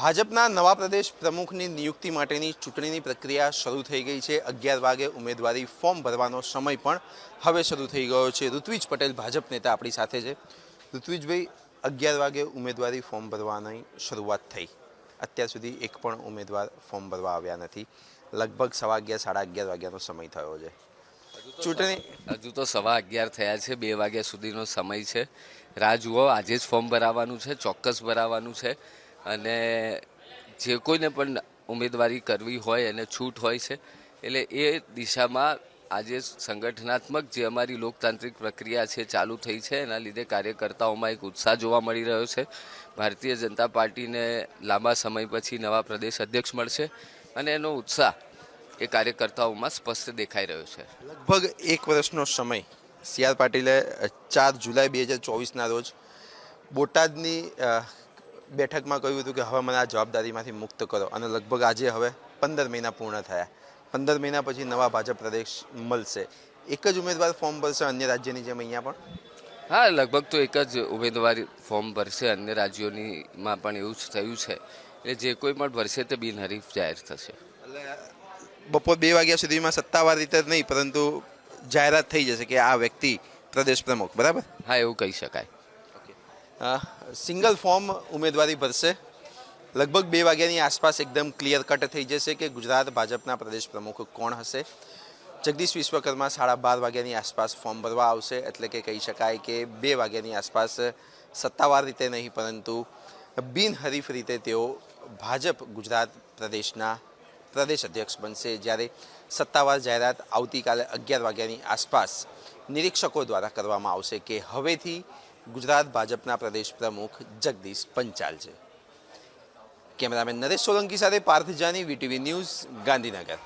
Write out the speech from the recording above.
ભાજપના નવા પ્રદેશ પ્રમુખની નિયુક્તિ માટેની ચૂંટણીની પ્રક્રિયા શરૂ થઈ ગઈ છે। 11 વાગે ઉમેદવારી ફોર્મ ભરવાનો સમય પણ હવે શરૂ થઈ ગયો છે। ઋત્વિજ પટેલ ભાજપ નેતા આપણી સાથે છે। ઋત્વિજભાઈ, 11 વાગે ઉમેદવારી ફોર્મ ભરવાની શરૂઆત થઈ, અત્યાર સુધી એક પણ ઉમેદવાર ફોર્મ ભરવા આવ્યા નથી। લગભગ 11:15 સાડા 11 વાગ્યાનો સમય થયો છે। ચૂંટણી હજુ તો 11:15 થયા છે, 2 વાગ્યા સુધીનો સમય છે। રાહ જુઓ, આજે જ ફોર્મ ભરાવાનું છે, ચોક્કસ ભરાવાનું છે। અને જે કોઈને પણ ઉમેદવારી કરવી હોય એને છૂટ હોય છે, એટલે એ દિશામાં આજે સંગઠનાત્મક જે અમારી લોકતાંત્રિક પ્રક્રિયા છે ચાલુ થઈ છે। એના લીધે કાર્યકર્તાઓમાં એક ઉત્સાહ જોવા મળી રહ્યો છે। ભારતીય જનતા પાર્ટીને લાંબા સમય પછી નવા પ્રદેશ અધ્યક્ષ મળશે અને એનો ઉત્સાહ એ કાર્યકર્તાઓમાં સ્પષ્ટ દેખાઈ રહ્યો છે। લગભગ એક વર્ષનો સમય સી.આર. પાટીલે 4 જુલાઈ 2024ના રોજ બોટાદની બેઠકમાં કહ્યું હતું કે હવે મને આ જવાબદારીમાંથી મુક્ત કરો, અને લગભગ આજે હવે 15 મહિના પૂર્ણ થયા। 15 મહિના પછી નવા ભાજપ પ્રદેશ મળશે। એક જ ઉમેદવાર ફોર્મ ભરશે અન્ય રાજ્યની જેમ અહીંયા પણ? હા, લગભગ તો એક જ ઉમેદવારી ફોર્મ ભરશે। અન્ય રાજ્યોનીમાં પણ એવું જ થયું છે, એટલે જે કોઈ પણ ભરશે તે બિનહરીફ જાહેર થશે। એટલે બપોર 2 વાગ્યા સુધીમાં સત્તાવાર રીતે નહીં, પરંતુ જાહેરાત થઈ જશે કે આ વ્યક્તિ પ્રદેશ પ્રમુખ, બરાબર? હા, એવું કહી શકાય। સિંગલ ફોર્મ ઉમેદવારી ભરશે। લગભગ 2 વાગ્યાની આસપાસ એકદમ ક્લિયર કટ થઈ જશે કે ગુજરાત ભાજપના પ્રદેશ પ્રમુખ કોણ હશે। જગદીશ વિશ્વકર્મા 12:30 વાગ્યાની આસપાસ ફોર્મ ભરવા આવશે, એટલે કે કહી શકાય કે 2 વાગ્યાની આસપાસ સત્તાવાર રીતે નહીં પરંતુ બિનહરીફ રીતે તેઓ ભાજપ ગુજરાત પ્રદેશના પ્રદેશ અધ્યક્ષ બનશે। જ્યારે સત્તાવાર જાહેરાત આવતીકાલે 11 વાગ્યાની આસપાસ નિરીક્ષકો દ્વારા કરવામાં આવશે કે હવેથી ગુજરાત ભાજપના પ્રદેશ પ્રમુખ જગદીશ પંચાલ છે। કેમેરામેન નરેશ સોલંકી સાથે પાર્થ જાની, વીટીવી ન્યૂઝ, ગાંધીનગર।